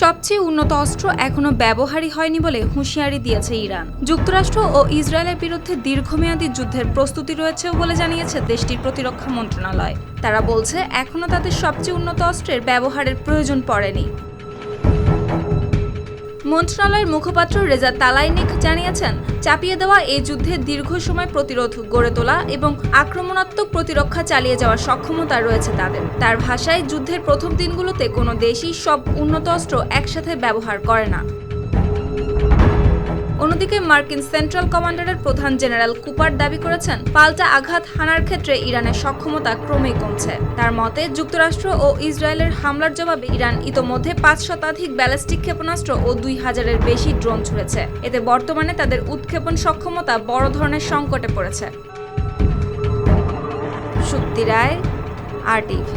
সবচেয়ে উন্নত অস্ত্র এখনো ব্যবহারই হয়নি বলে হুঁশিয়ারি দিয়েছে ইরান। যুক্তরাষ্ট্র ও ইসরায়েলের বিরুদ্ধে দীর্ঘমেয়াদী যুদ্ধের প্রস্তুতি রয়েছেও বলে জানিয়েছে দেশটির প্রতিরক্ষা মন্ত্রণালয়। তারা বলছে এখনো তাদের সবচেয়ে উন্নত অস্ত্রের ব্যবহারের প্রয়োজন পড়েনি। মন্ত্রণালয়ের মুখপাত্র রেজা তালাইনিক জানিয়েছেন, চাপিয়ে দেওয়া এই যুদ্ধে দীর্ঘ সময় প্রতিরোধ গড়ে তোলা এবং আক্রমণাত্মক প্রতিরক্ষা চালিয়ে যাওয়ার সক্ষমতা রয়েছে তাদের। তার ভাষায়, যুদ্ধের প্রথম দিনগুলোতে কোনো দেশই সব উন্নত অস্ত্র একসাথে ব্যবহার করে না। অন্যদিকে মার্কিন সেন্ট্রাল কমান্ডারের প্রধান জেনারেল কুপার দাবি করেছেন, পাল্টা আঘাত হানার ক্ষেত্রে ইরানের সক্ষমতা ক্রমেই কমছে। তার মতে, যুক্তরাষ্ট্র ও ইসরায়েলের হামলার জবাবে ইরান ইতোমধ্যে ৫ শতাধিক ব্যালিস্টিক ক্ষেপণাস্ত্র ও ২,০০০-এর বেশি ড্রোন ছুড়েছে। এতে বর্তমানে তাদের উৎক্ষেপণ সক্ষমতা বড় ধরনের সংকটে পড়েছে। শুক্তি রায়, RTV।